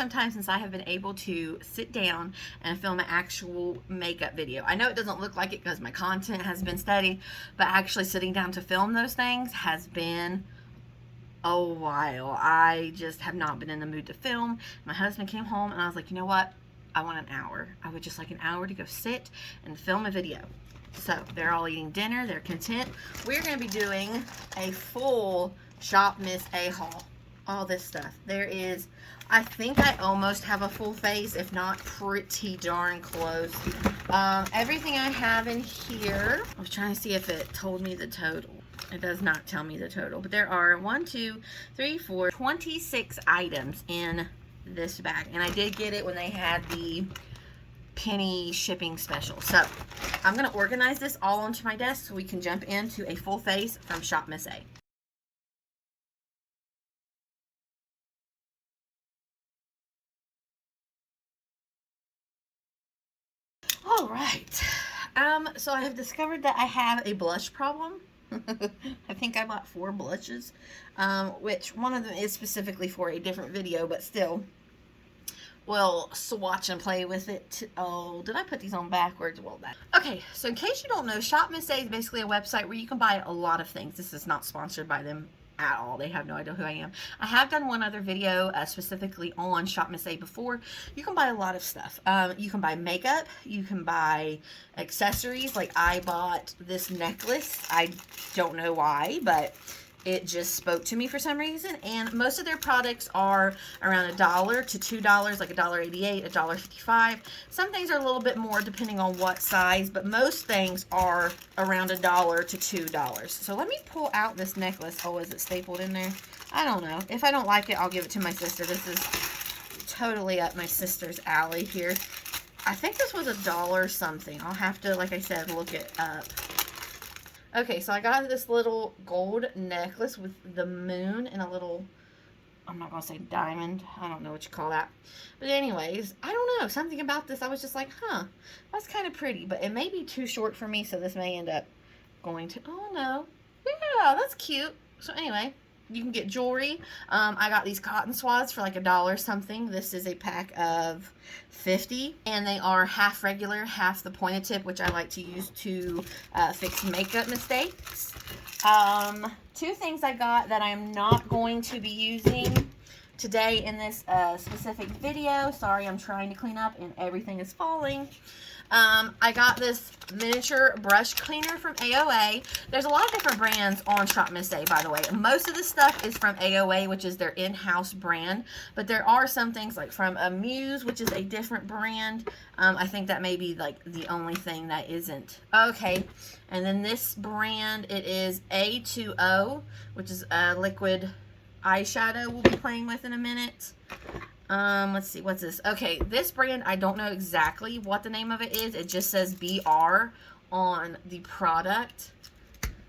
some time since I have been able to sit down and film an actual makeup video. I know it doesn't look like it because my content has been steady, but actually sitting down to film those things has been a while. I just have not been in the mood to film. My husband came home and I was like, you know what? I want an hour. I would just like an hour to go sit and film a video. So they're all eating dinner. They're content. We're going to be doing a full Shop Miss A haul. All this stuff. There is, I think I almost have a full face, if not pretty darn close. Everything I have in here, I was trying to see if it told me the total. It does not tell me the total, but there are 26 items in this bag, and I did get it when they had the penny shipping special. So I'm going to organize this all onto my desk so we can jump into a full face from Shop Miss A. All right. So I have discovered that I have a blush problem. I think I bought 4 blushes, which one of them is specifically for a different video, but still, we'll swatch and play with it. Oh, did I put these on backwards? Well, that. Okay, so in case you don't know, Shop Miss A is basically a website where you can buy a lot of things. This is not sponsored by them at all. They have no idea who I am. I have done one other video specifically on Shop Miss A before. You can buy a lot of stuff. You can buy makeup. You can buy accessories. Like I bought this necklace. I don't know why, but it just spoke to me for some reason. And most of their products are around $1 to $2, like $1.88, $1.55. Some things are a little bit more depending on what size, but most things are around $1 to $2. So let me pull out this necklace. Oh, is it stapled in there? I don't know. If I don't like it, I'll give it to my sister. This is totally up my sister's alley here. I think this was $1 something. I'll have to, like I said, look it up. Okay, so I got this little gold necklace with the moon and a little, I'm not going to say diamond. I don't know what you call that. But anyways, I don't know. Something about this, I was just like, huh, that's kind of pretty. But it may be too short for me, so this may end up going to, oh no. Yeah, that's cute. So anyway, you can get jewelry. I got these cotton swads for like $1 something. This is a pack of 50, and they are half regular, half the pointed tip, which I like to use to fix makeup mistakes. 2 things I got that I'm not going to be using today in this specific video. Sorry, I'm trying to clean up and everything is falling. I got this miniature brush cleaner from AOA. There's a lot of different brands on Shop Miss A, by the way. Most of the stuff is from AOA, which is their in-house brand. But there are some things like from Amuse, which is a different brand. I think that may be like the only thing that isn't. Okay, and then this brand, it is A2O, which is a liquid eyeshadow we'll be playing with in a minute. Let's see, what's this? Okay, this brand, I don't know exactly what the name of it is. It just says BR on the product,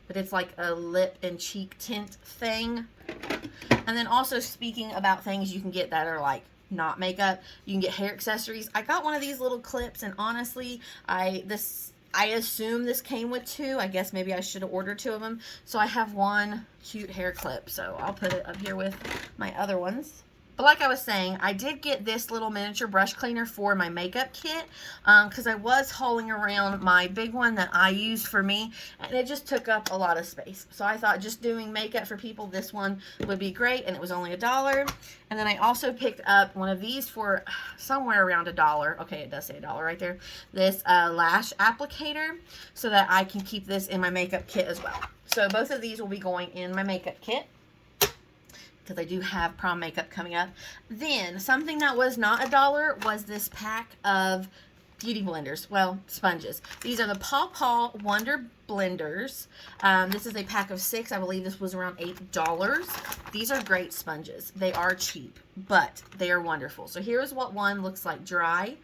but it's like a lip and cheek tint thing. And then also, speaking about things you can get that are like not makeup, you can get hair accessories. I got one of these little clips, and honestly, I assume this came with 2. I guess maybe I should have ordered 2 of them. So I have one cute hair clip, so I'll put it up here with my other ones. But like I was saying, I did get this little miniature brush cleaner for my makeup kit because I was hauling around my big one that I use for me, and it just took up a lot of space. So I thought just doing makeup for people, this one would be great, and it was only $1. And then I also picked up one of these for somewhere around $1. Okay, it does say $1 right there. This lash applicator, so that I can keep this in my makeup kit as well. So both of these will be going in my makeup kit, because I do have prom makeup coming up. Then, something that was not $1 was this pack of beauty blenders. Well, sponges. These are the Paw Paw Wonder Blenders. This is a pack of 6. I believe this was around $8. These are great sponges. They are cheap, but they are wonderful. So here is what one looks like dry,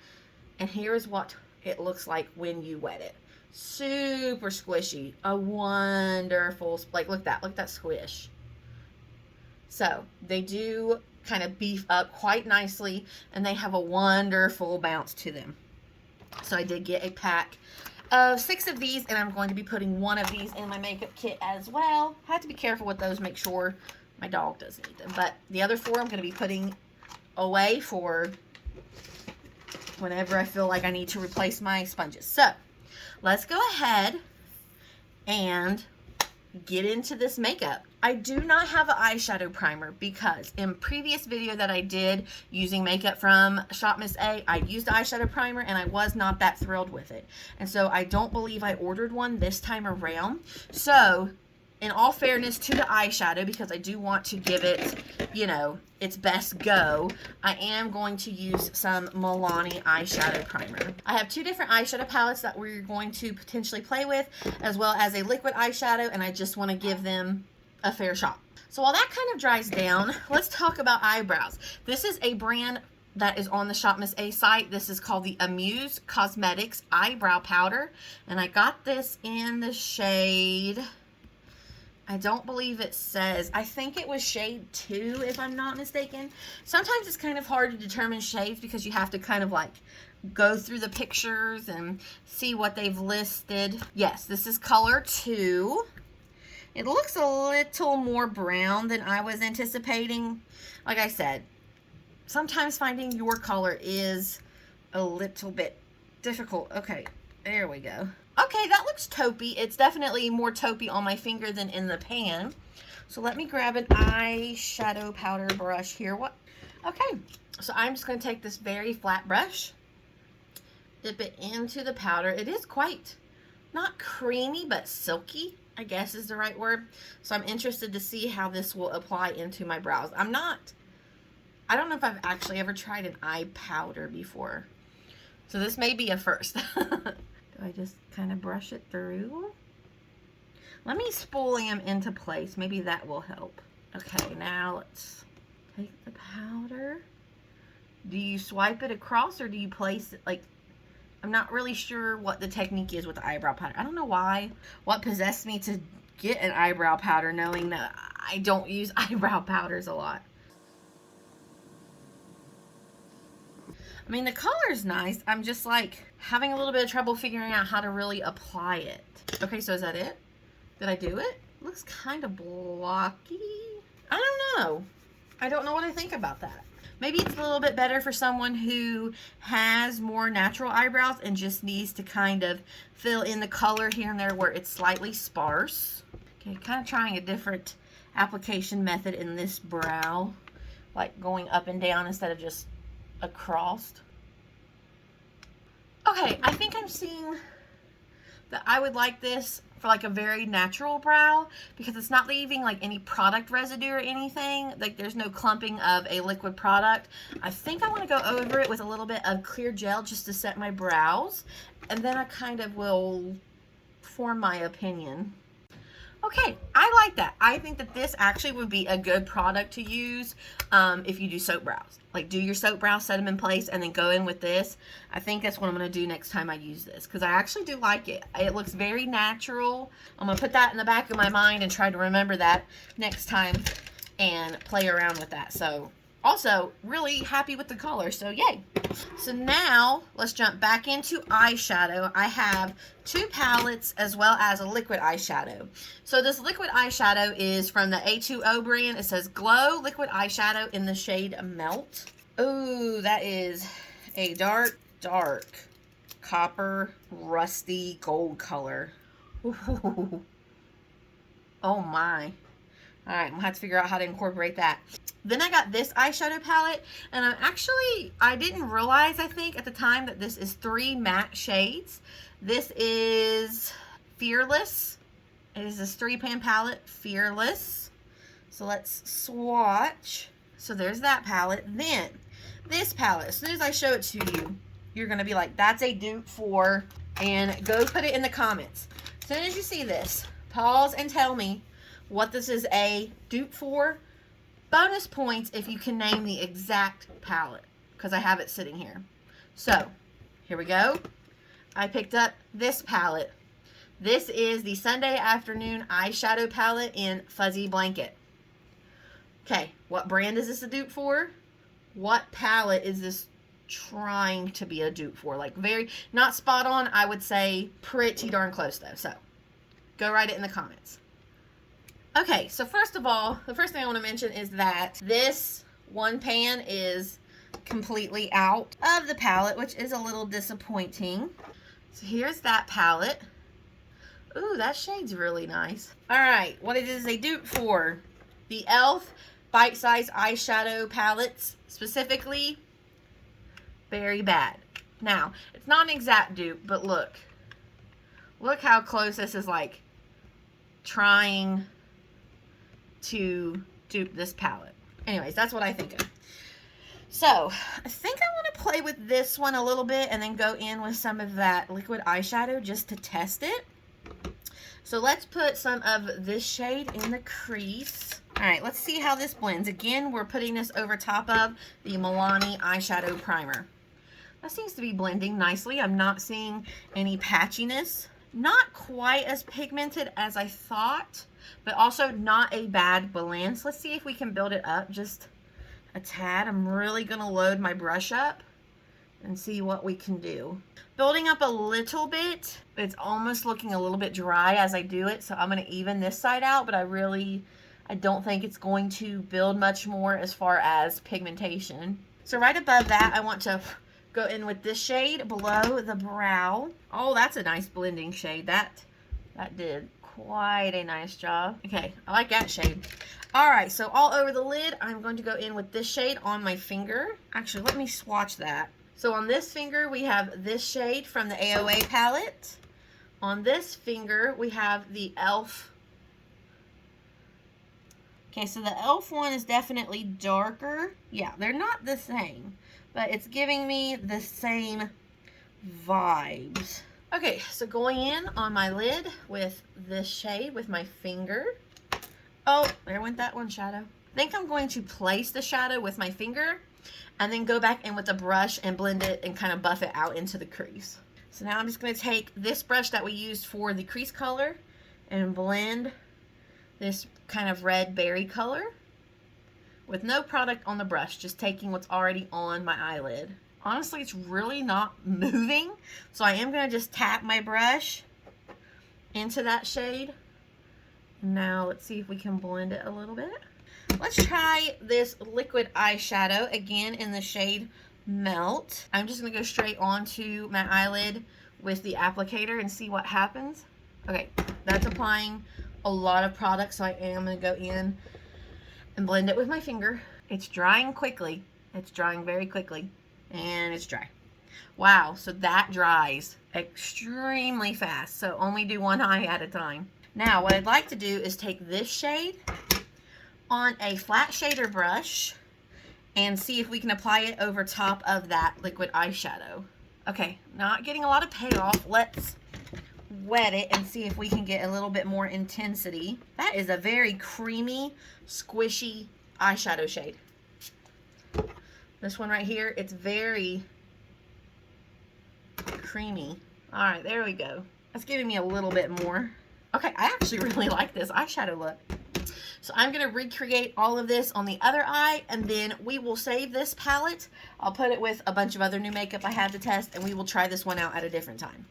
and here is what it looks like when you wet it. Super squishy. A wonderful, like, look at that squish. So they do kind of beef up quite nicely, and they have a wonderful bounce to them. So I did get a pack of 6 of these, and I'm going to be putting one of these in my makeup kit as well. I have to be careful with those, make sure my dog doesn't eat them. But the other 4 I'm going to be putting away for whenever I feel like I need to replace my sponges. So let's go ahead and get into this makeup. I do not have an eyeshadow primer because in previous video that I did using makeup from Shop Miss A, I used eyeshadow primer and I was not that thrilled with it. And so I don't believe I ordered one this time around. So in all fairness to the eyeshadow, because I do want to give it, you know, its best go, I am going to use some Milani eyeshadow primer. I have two different eyeshadow palettes that we're going to potentially play with, as well as a liquid eyeshadow, and I just want to give them a fair shot. So while that kind of dries down, let's talk about eyebrows. This is a brand that is on the Shop Miss A site. This is called the Amuse Cosmetics Eyebrow Powder, and I got this in the shade, I don't believe it says, I think it was shade 2 if I'm not mistaken. Sometimes it's kind of hard to determine shades because you have to kind of like go through the pictures and see what they've listed. Yes, this is color 2. It looks a little more brown than I was anticipating. Like I said, sometimes finding your color is a little bit difficult. Okay, there we go. Okay, that looks taupey. It's definitely more taupey on my finger than in the pan. So let me grab an eyeshadow powder brush here. Okay, so I'm just going to take this very flat brush, dip it into the powder. It is quite, not creamy, but silky, I guess is the right word. So I'm interested to see how this will apply into my brows. I don't know if I've actually ever tried an eye powder before. So this may be a first. I just kind of brush it through. Let me spool them into place. Maybe that will help. Okay, now let's take the powder. Do you swipe it across or do you place it like, I'm not really sure what the technique is with the eyebrow powder. I don't know why, what possessed me to get an eyebrow powder knowing that I don't use eyebrow powders a lot. I mean, the color is nice. I'm just like having a little bit of trouble figuring out how to really apply it. Okay, so is that it? Did I do it? Looks kind of blocky. I don't know. I don't know what I think about that. Maybe it's a little bit better for someone who has more natural eyebrows and just needs to kind of fill in the color here and there where it's slightly sparse. Okay, kind of trying a different application method in this brow, like going up and down instead of just across. Okay, I think I'm seeing that I would like this for like a very natural brow because it's not leaving like any product residue or anything. Like there's no clumping of a liquid product. I think I want to go over it with a little bit of clear gel just to set my brows, and then I kind of will form my opinion. Okay, I like that. I think that this actually would be a good product to use if you do soap brows. Like do your soap brows, set them in place, and then go in with this. I think that's what I'm going to do next time I use this because I actually do like it. It looks very natural. I'm going to put that in the back of my mind and try to remember that next time and play around with that. So also really happy with the color, so yay. So now let's jump back into eyeshadow. I have two palettes as well as a liquid eyeshadow. So this liquid eyeshadow is from the A2O brand. It says Glow Liquid Eyeshadow in the shade Melt. Ooh, that is a dark copper rusty gold color. Ooh. Oh my. All right, I'm gonna have to figure out how to incorporate that. Then I got this eyeshadow palette, and I didn't realize, I think, at the time that this is 3 matte shades. This is Fearless. It is this 3-pan palette, Fearless. So let's swatch. So there's that palette. Then this palette, as soon as I show it to you, you're gonna be like, that's a dupe for, and go put it in the comments. As soon as you see this, pause and tell me what this is a dupe for. Bonus points if you can name the exact palette, because I have it sitting here. So, here we go. I picked up this palette. This is the Sunday Afternoon Eyeshadow Palette in Fuzzy Blanket. Okay, what brand is this a dupe for? What palette is this trying to be a dupe for? Like, very, not spot on, I would say pretty darn close though. So, go write it in the comments. Okay, so first of all, the first thing I want to mention is that this one pan is completely out of the palette, which is a little disappointing. So here's that palette. Ooh, that shade's really nice. All right, what it is a dupe for the e.l.f. bite-size eyeshadow palettes, specifically, very bad. Now, it's not an exact dupe, but look. Look how close this is like trying to dupe this palette. Anyways, that's what I think of. So, I think I want to play with this one a little bit and then go in with some of that liquid eyeshadow just to test it. So let's put some of this shade in the crease. All right, let's see how this blends. Again, we're putting this over top of the Milani eyeshadow primer. That seems to be blending nicely. I'm not seeing any patchiness. Not quite as pigmented as I thought, but also not a bad blend. So let's see if we can build it up just a tad. I'm really gonna load my brush up and see what we can do. Building up a little bit. It's almost looking a little bit dry as I do it, so I'm gonna even this side out, but I don't think it's going to build much more as far as pigmentation. So right above that, I want to go in with this shade below the brow. Oh, that's a nice blending shade. That did quite a nice job. Okay, I like that shade. All right, so all over the lid, I'm going to go in with this shade on my finger. Actually, let me swatch that. So on this finger, we have this shade from the AOA palette. On this finger, we have the e.l.f. Okay, so the e.l.f. one is definitely darker. Yeah, they're not the same, but it's giving me the same vibes. Okay, so going in on my lid with this shade with my finger. Oh, there went that one shadow. I think I'm going to place the shadow with my finger and then go back in with a brush and blend it and kind of buff it out into the crease. So now I'm just going to take this brush that we used for the crease color and blend this kind of red berry color with no product on the brush, just taking what's already on my eyelid. Honestly, it's really not moving, so I am going to just tap my brush into that shade. Now let's see if we can blend it a little bit. Let's try this liquid eyeshadow again in the shade Melt. I'm just going to go straight onto my eyelid with the applicator and see what happens. Okay, that's applying a lot of product, so I am going to go in and blend it with my finger. It's drying quickly. It's drying very quickly, and it's dry. Wow, so that dries extremely fast, so only do one eye at a time. Now, what I'd like to do is take this shade on a flat shader brush and see if we can apply it over top of that liquid eyeshadow. Okay, not getting a lot of payoff. Let's wet it and see if we can get a little bit more intensity. That is a very creamy, squishy eyeshadow shade. This one right here, it's very creamy. All right, there we go. That's giving me a little bit more. Okay, I actually really like this eyeshadow look. So I'm going to recreate all of this on the other eye, and then we will save this palette. I'll put it with a bunch of other new makeup I have to test, and we will try this one out at a different time.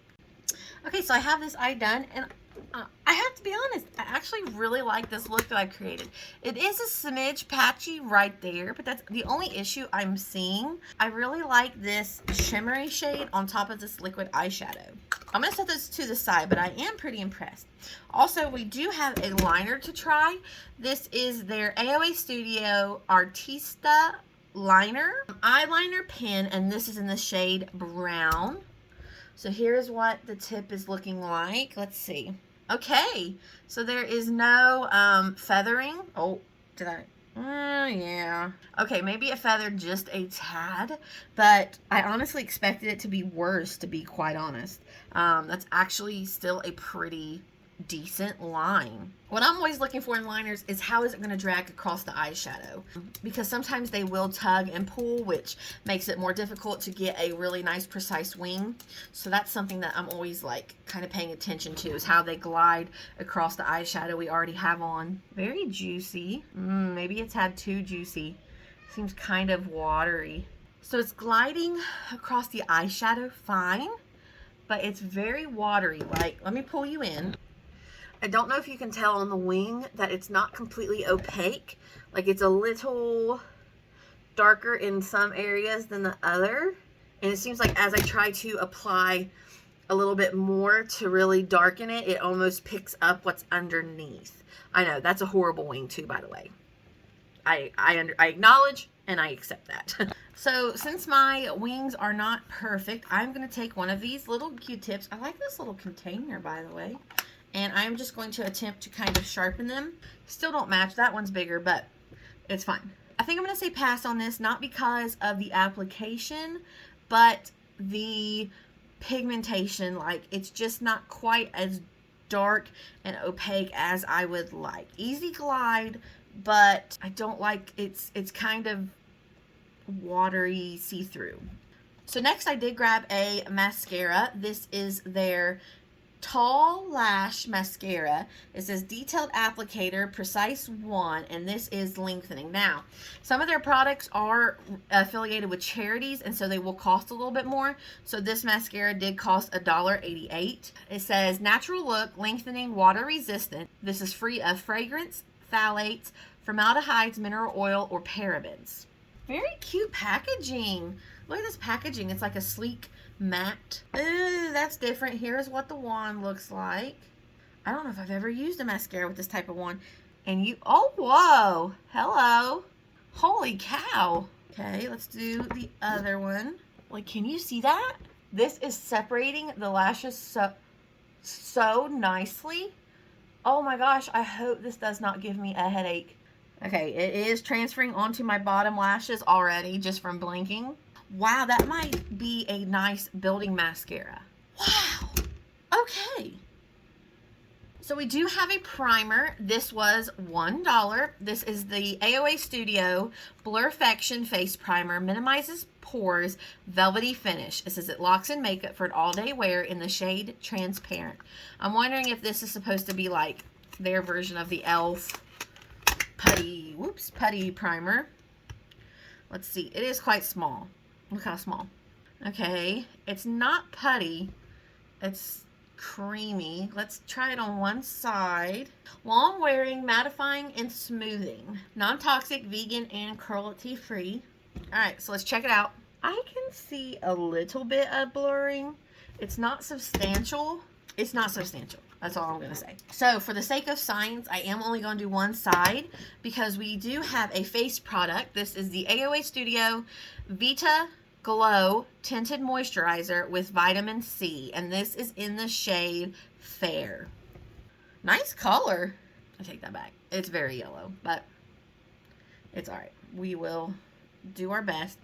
Okay, so I have this eye done, and I have to be honest, I actually really like this look that I've created. It is a smidge patchy right there, but that's the only issue I'm seeing. I really like this shimmery shade on top of this liquid eyeshadow. I'm going to set this to the side, but I am pretty impressed. Also, we do have a liner to try. This is their AOA Studio Artista liner, eyeliner pen, and this is in the shade Brown. So here's what the tip is looking like. Let's see. Okay, so there is no feathering. Oh, did I? Yeah. Okay, maybe it feathered just a tad, but I honestly expected it to be worse, to be quite honest. That's actually still a pretty decent line. What I'm always looking for in liners is how is it going to drag across the eyeshadow, because sometimes they will tug and pull, which makes it more difficult to get a really nice precise wing. So that's something that I'm always like kind of paying attention to, is how they glide across the eyeshadow we already have on. Very juicy. Maybe it's had too juicy. Seems kind of watery. So it's gliding across the eyeshadow fine, but it's very watery. Like, let me pull you in. I don't know if you can tell on the wing that it's not completely opaque. Like, it's a little darker in some areas than the other. And it seems like as I try to apply a little bit more to really darken it, it almost picks up what's underneath. I know, that's a horrible wing too, by the way. I acknowledge and I accept that. So since my wings are not perfect, I'm going to take one of these little Q-tips. I like this little container, by the way. And I'm just going to attempt to kind of sharpen them. Still don't match. That one's bigger, but it's fine. I think I'm going to say pass on this, not because of the application, but the pigmentation. Like, it's just not quite as dark and opaque as I would like. Easy glide, but I don't like it's kind of watery, see-through. So next I did grab a mascara. This is their Tall Lash Mascara. It says detailed applicator, precise one, and this is lengthening. Now, some of their products are affiliated with charities, and so they will cost a little bit more. So this mascara did cost $1.88. It says natural look, lengthening, water resistant. This is free of fragrance, phthalates, formaldehydes, mineral oil, or parabens. Very cute packaging. Look at this packaging. It's like a sleek matte. Ooh, that's different. Here's what the wand looks like. I don't know if I've ever used a mascara with this type of wand. And you, oh, whoa. Hello. Holy cow. Okay, let's do the other one. Like, can you see that? This is separating the lashes so nicely. Oh my gosh, I hope this does not give me a headache. Okay, it is transferring onto my bottom lashes already just from blinking. Wow, that might be a nice building mascara. Wow. Okay. So we do have a primer. This was $1. This is the AOA Studio Blurfection Face Primer. Minimizes pores, velvety finish. It says it locks in makeup for an all-day wear in the shade Transparent. I'm wondering if this is supposed to be like their version of the e.l.f. putty primer. Let's see. It is quite small. Look how small. Okay. It's not putty. It's creamy. Let's try it on one side. Long wearing, mattifying, and smoothing. Non-toxic, vegan, and cruelty free. Alright, so let's check it out. I can see a little bit of blurring. It's not substantial. It's not substantial. That's all I'm going to say. So for the sake of science, I am only going to do one side because we do have a face product. This is the AOA Studio vitaglow tinted moisturizer with vitamin C. And this is in the shade Fair. Nice color. I take that back. It's very yellow, but it's alright. We will do our best.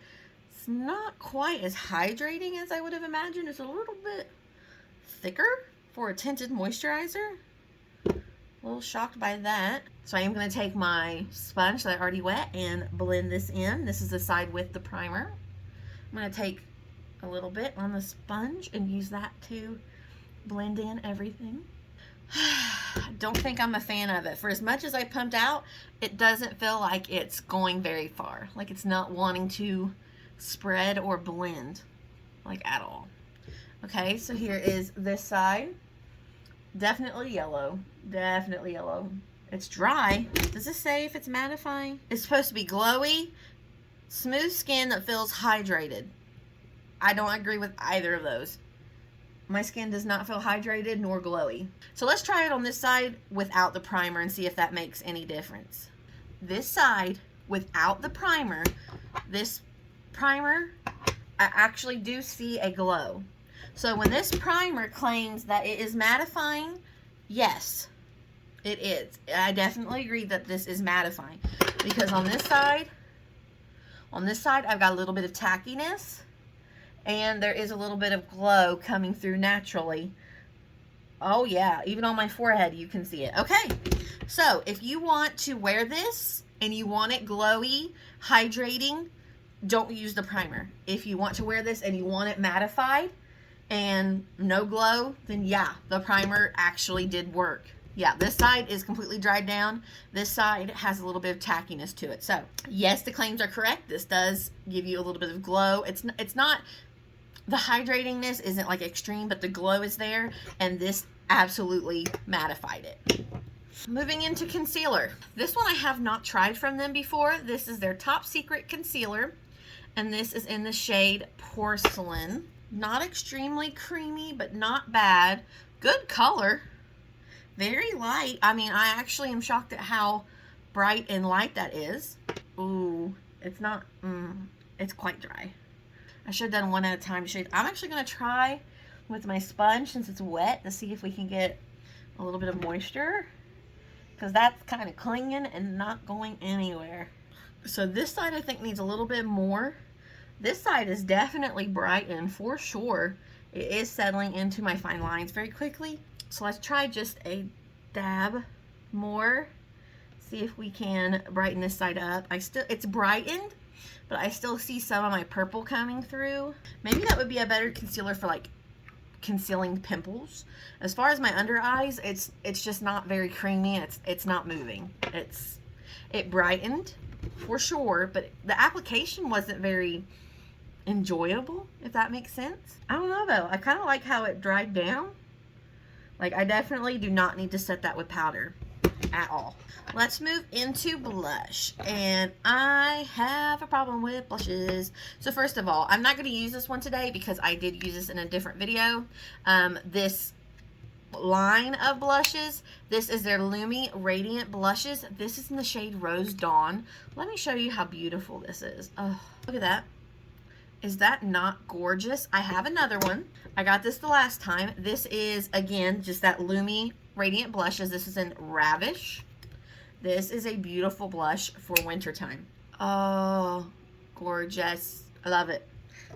It's not quite as hydrating as I would have imagined. It's a little bit thicker for a tinted moisturizer. A little shocked by that. So I am going to take my sponge that I already wet and blend this in. This is the side with the primer. I'm going to take a little bit on the sponge and use that to blend in everything. I don't think I'm a fan of it. For as much as I pumped out, it doesn't feel like it's going very far. Like it's not wanting to spread or blend like at all. Okay, so here is this side. Definitely yellow. Definitely yellow. It's dry. Does this say if it's mattifying? It's supposed to be glowy, smooth skin that feels hydrated. I don't agree with either of those. My skin does not feel hydrated nor glowy. So let's try it on this side without the primer and see if that makes any difference. This side without the primer, this primer, I actually do see a glow. So when this primer claims that it is mattifying, yes, it is. I definitely agree that this is mattifying because on this side, I've got a little bit of tackiness and there is a little bit of glow coming through naturally. Oh yeah, even on my forehead you can see it. Okay, so if you want to wear this and you want it glowy, hydrating, don't use the primer. If you want to wear this and you want it mattified and no glow, then yeah, the primer actually did work. Yeah, this side is completely dried down. This side has a little bit of tackiness to it. So yes, the claims are correct. This does give you a little bit of glow. It's not, the hydratingness isn't like extreme, but the glow is there, and this absolutely mattified it. Moving into concealer. This one I have not tried from them before. This is their Top Secret Concealer, and this is in the shade Porcelain. Not extremely creamy, but not bad. Good color. Very light. I mean, I actually am shocked at how bright and light that is. Ooh, it's not, it's quite dry. I should have done one at a time shade. I'm actually going to try with my sponge since it's wet to see if we can get a little bit of moisture, because that's kind of clinging and not going anywhere. So this side I think needs a little bit more. This side is definitely brightened for sure. It is settling into my fine lines very quickly. So let's try just a dab more. See if we can brighten this side up. It's brightened, but I still see some of my purple coming through. Maybe that would be a better concealer for like concealing pimples. As far as my under eyes, it's just not very creamy, and it's not moving. It brightened for sure, but the application wasn't very enjoyable, if that makes sense. I don't know though. I kind of like how it dried down. Like, I definitely do not need to set that with powder at all. Let's move into blush, and I have a problem with blushes. So first of all, I'm not going to use this one today because I did use this in a different video. This line of blushes, this is their Lumi Radiant Blushes. This is in the shade Rose Dawn. Let me show you how beautiful this is. Oh, look at that. Is that not gorgeous? I have another one. I got this the last time. This is, again, just that Lumi Radiant Blushes. This is in Ravish. This is a beautiful blush for wintertime. Oh, gorgeous. I love it.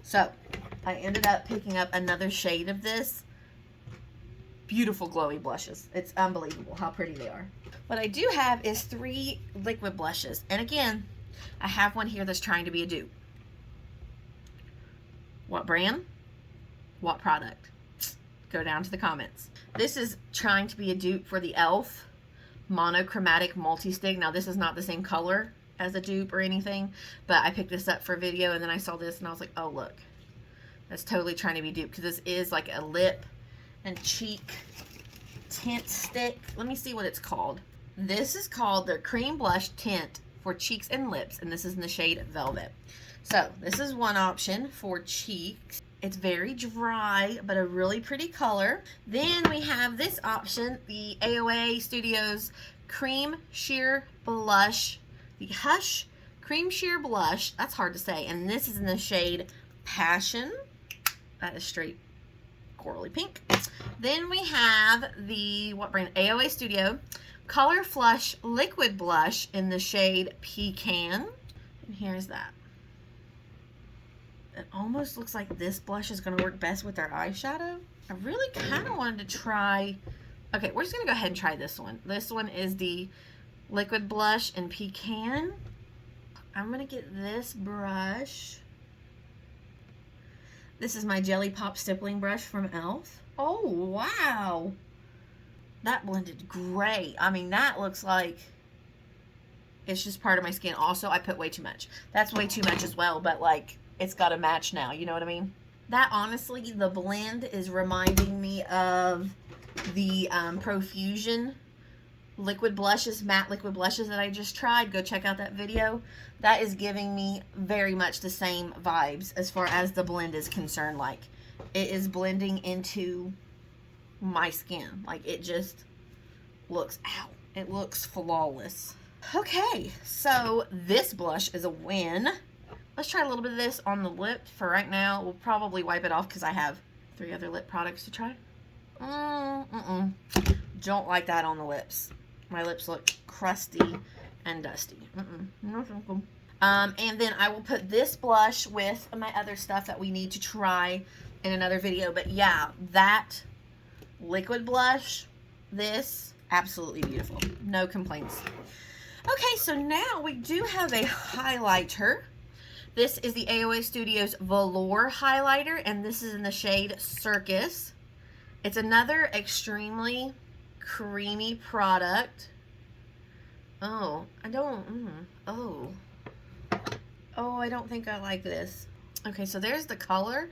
So, I ended up picking up another shade of this. Beautiful glowy blushes. It's unbelievable how pretty they are. What I do have is 3 liquid blushes. And again, I have one here that's trying to be a dupe. What brand? What product? Go down to the comments. This is trying to be a dupe for the e.l.f. Monochromatic Multi-Stick. Now, this is not the same color as a dupe or anything, but I picked this up for video, and then I saw this, and I was like, oh, look. That's totally trying to be dupe, because this is like a lip and cheek tint stick. Let me see what it's called. This is called their Cream Blush Tint for cheeks and lips, and this is in the shade Velvet. So, this is one option for cheeks. It's very dry, but a really pretty color. Then we have this option, the AOA Studios Cream Sheer Blush. The Hush Cream Sheer Blush. That's hard to say. And this is in the shade Passion. That is straight corally pink. Then we have the, what brand? AOA Studio Color Flush Liquid Blush in the shade Pecan. And here's that. It almost looks like this blush is going to work best with our eyeshadow. I really kind of wanted to try... Okay, we're just going to go ahead and try this one. This one is the Liquid Blush in Pecan. I'm going to get this brush. This is my Jelly Pop Stippling brush from e.l.f. Oh, wow. That blended great. I mean, that looks like it's just part of my skin. Also, I put way too much. That's way too much as well, but like... It's got to match now, you know what I mean? That, honestly, the blend is reminding me of the Profusion liquid blushes, matte liquid blushes that I just tried. Go check out that video. That is giving me very much the same vibes as far as the blend is concerned. Like, it is blending into my skin. Like, it just looks, ow, it looks flawless. Okay, so this blush is a win. Let's try a little bit of this on the lip for right now. We'll probably wipe it off because I have 3 other lip products to try. Don't like that on the lips. My lips look crusty and dusty. And then I will put this blush with my other stuff that we need to try in another video. But yeah, that liquid blush, this, absolutely beautiful. No complaints. Okay, so now we do have a highlighter. This is the AOA Studios Velour highlighter, and this is in the shade Circus. It's another extremely creamy product. Oh, I don't, I don't think I like this. Okay, so there's the color.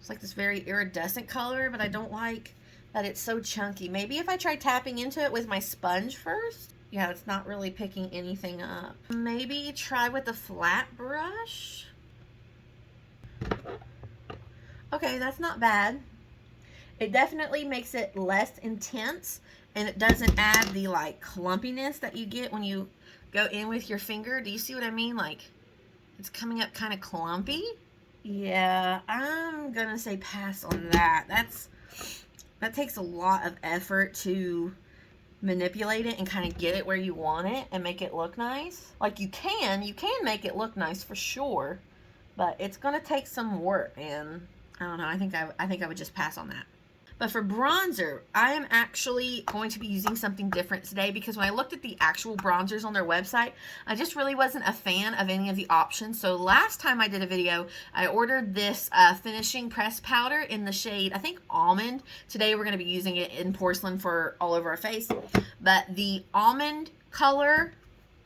It's like this very iridescent color, but I don't like that it's so chunky. Maybe if I try tapping into it with my sponge first. Yeah, it's not really picking anything up. Maybe try with the flat brush. Okay, that's not bad. It definitely makes it less intense, and it doesn't add the like clumpiness that you get when you go in with your finger. Do you see what I mean? Like, it's coming up kind of clumpy. Yeah, I'm gonna say pass on that. That takes a lot of effort to manipulate it and kind of get it where you want it and make it look nice. Like, you can make it look nice for sure, but it's gonna take some work, and I don't know. I think I would just pass on that. But for bronzer, I am actually going to be using something different today, because when I looked at the actual bronzers on their website, I just really wasn't a fan of any of the options. So last time I did a video, I ordered this finishing pressed powder in the shade, I think, Almond. Today we're going to be using it in Porcelain for all over our face. But the almond color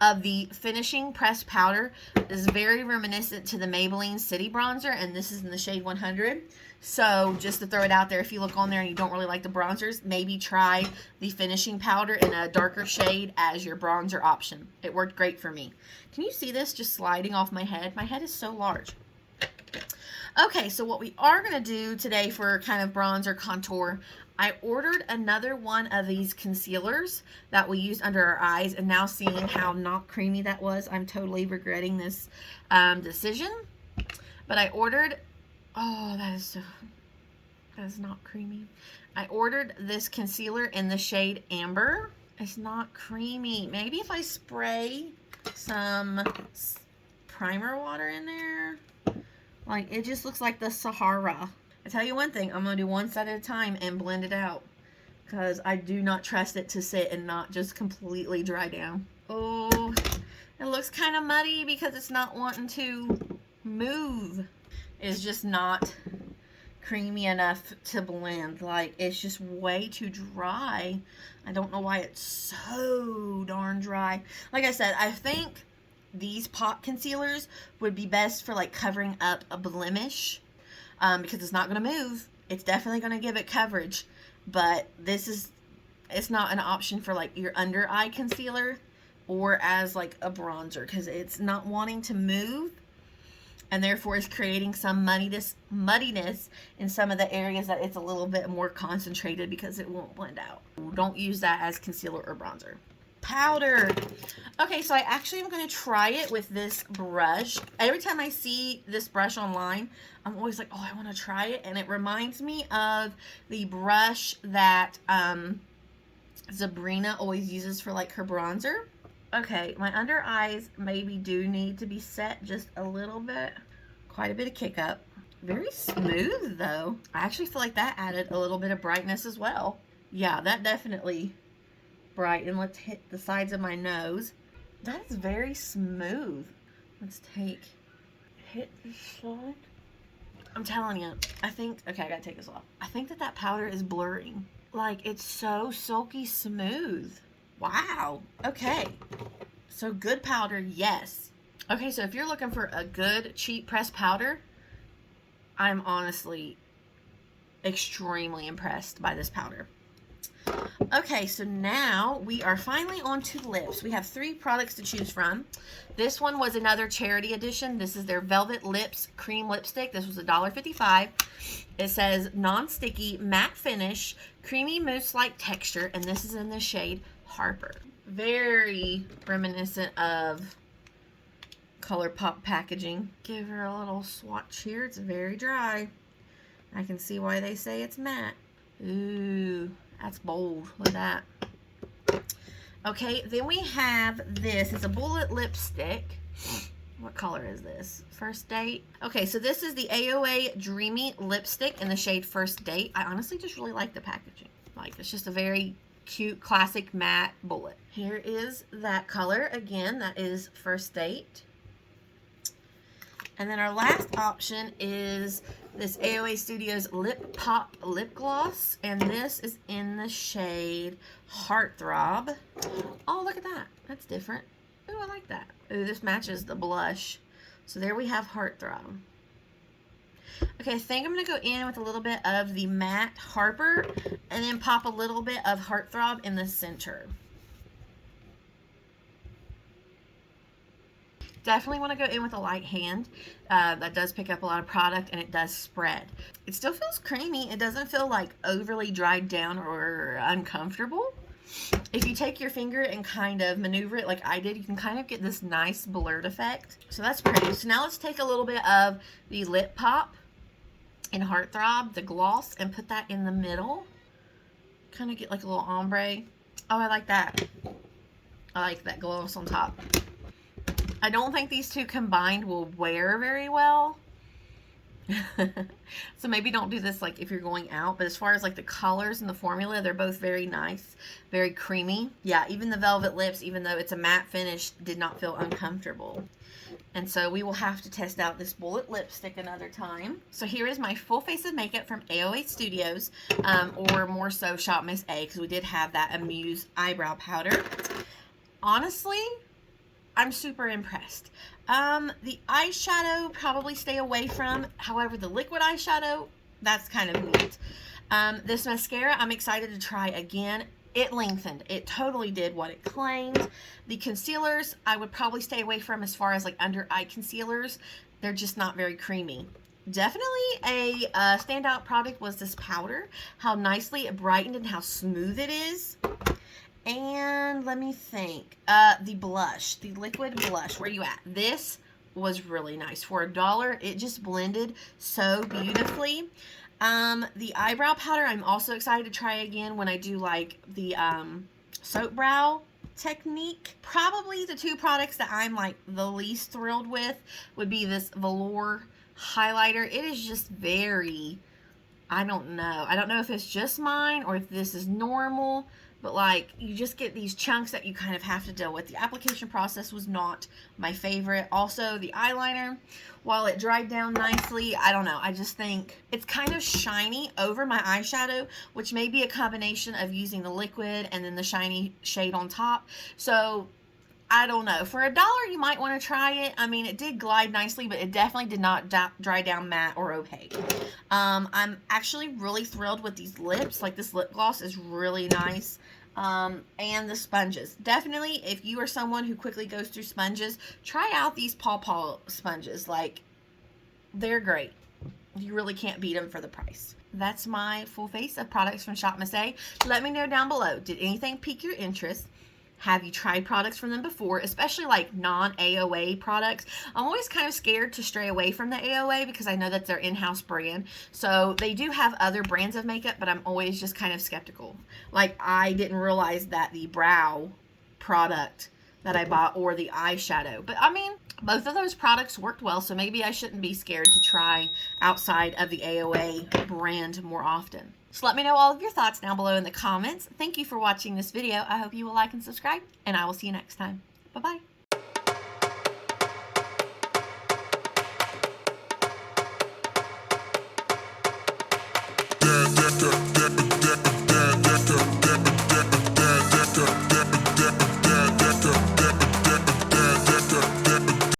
of the finishing pressed powder is very reminiscent to the Maybelline City Bronzer, and this is in the shade 100. So just to throw it out there, if you look on there and you don't really like the bronzers, maybe try the finishing powder in a darker shade as your bronzer option. It worked great for me. Can you see this just sliding off my head? My head is so large. Okay, so what we are going to do today for kind of bronzer contour, I ordered another one of these concealers that we used under our eyes, and now seeing how not creamy that was, I'm totally regretting this decision. But I ordered, oh, that is not creamy. I ordered this concealer in the shade Amber. It's not creamy. Maybe if I spray some primer water in there, like, it just looks like the Sahara. I tell you one thing, I'm going to do one side at a time and blend it out, because I do not trust it to sit and not just completely dry down. Oh, it looks kind of muddy because it's not wanting to move. It's just not creamy enough to blend. Like, it's just way too dry. I don't know why it's so darn dry. Like I said, I think these pot concealers would be best for like covering up a blemish. Because it's not going to move. It's definitely going to give it coverage. But it's not an option for like your under eye concealer or as like a bronzer, because it's not wanting to move, and therefore is creating some muddiness in some of the areas that it's a little bit more concentrated, because it won't blend out. Don't use that as concealer or bronzer. Powder. Okay, so I actually am going to try it with this brush. Every time I see this brush online, I'm always like, oh, I want to try it. And it reminds me of the brush that Sabrina always uses for like her bronzer. Okay, my under eyes maybe do need to be set just a little bit. Quite a bit of kick up. Very smooth though. I actually feel like that added a little bit of brightness as well. Yeah, that definitely bright. And let's hit the sides of my nose. That is very smooth. Let's hit this side. I'm telling you, I think, okay, I gotta take this off. I think that powder is blurring. Like, it's so silky smooth. Wow. Okay. So good powder, yes. Okay, so if you're looking for a good cheap pressed powder, I'm honestly extremely impressed by this powder. Okay, so now we are finally on to lips. We have 3 products to choose from. This one was another charity edition. This is their Velvet Lips Cream Lipstick. This was $1.55. It says non-sticky, matte finish, creamy mousse-like texture, and this is in the shade Harper. Very reminiscent of ColourPop packaging. Give her a little swatch here. It's very dry. I can see why they say it's matte. Ooh. That's bold. Look at that. Okay, then we have this. It's a bullet lipstick. What color is this? First Date. Okay, so this is the AOA Dreamy Lipstick in the shade First Date. I honestly just really like the packaging. Like, it's just a very cute, classic matte bullet. Here is that color. Again, that is First Date. And then our last option is this AOA Studios Lip Pop Lip Gloss. And this is in the shade Hearthrob. Oh, look at that. That's different. Ooh, I like that. Ooh, this matches the blush. So there we have Hearthrob. Okay, I think I'm going to go in with a little bit of the matte Harper and then pop a little bit of Hearthrob in the center. Definitely want to go in with a light hand. That does pick up a lot of product and it does spread. It still feels creamy. It doesn't feel like overly dried down or uncomfortable. If you take your finger and kind of maneuver it like I did, you can kind of get this nice blurred effect. So that's pretty. So now let's take a little bit of the Lip Pop in Hearthrob, the gloss, and put that in the middle. Kind of get like a little ombre. Oh, I like that. I like that gloss on top. I don't think these two combined will wear very well. So maybe don't do this like if you're going out, but as far as like the colors and the formula, they're both very nice, very creamy. Yeah, even the Velvet Lips, even though it's a matte finish, did not feel uncomfortable. And so we will have to test out this bullet lipstick another time. So here is my full face of makeup from AOA Studios, or more so Shop Miss A, because we did have that Amuse eyebrow powder. Honestly, I'm super impressed. The eyeshadow, probably stay away from. However, the liquid eyeshadow, that's kind of neat. This mascara, I'm excited to try again. It lengthened. It totally did what it claimed. The concealers, I would probably stay away from as far as like under eye concealers. They're just not very creamy. Definitely a standout product was this powder. How nicely it brightened and how smooth it is. And let me think. The blush, the liquid blush. Where you at? This was really nice. For $1, it just blended so beautifully. The eyebrow powder, I'm also excited to try again when I do like the soap brow technique. Probably the two products that I'm like the least thrilled with would be this velour highlighter. It is just very, I don't know. I don't know if it's just mine or if this is normal. But like, you just get these chunks that you kind of have to deal with. The application process was not my favorite. Also, the eyeliner, while it dried down nicely, I don't know. I just think it's kind of shiny over my eyeshadow, which may be a combination of using the liquid and then the shiny shade on top. So, I don't know. For $1, you might want to try it. I mean, it did glide nicely, but it definitely did not dry down matte or opaque. I'm actually really thrilled with these lips. Like, this lip gloss is really nice. And the sponges. Definitely, if you are someone who quickly goes through sponges, try out these Paw Paw sponges. Like, they're great. You really can't beat them for the price. That's my full face of products from Shop Miss A. Let me know down below. Did anything pique your interest? Have you tried products from them before, especially like non-AOA products? I'm always kind of scared to stray away from the AOA because I know that's their in-house brand. So they do have other brands of makeup, but I'm always just kind of skeptical. Like, I didn't realize that the brow product that I bought or the eyeshadow. But I mean, both of those products worked well, so maybe I shouldn't be scared to try outside of the AOA brand more often. So let me know all of your thoughts down below in the comments. Thank you for watching this video. I hope you will like and subscribe, and I will see you next time. Bye-bye.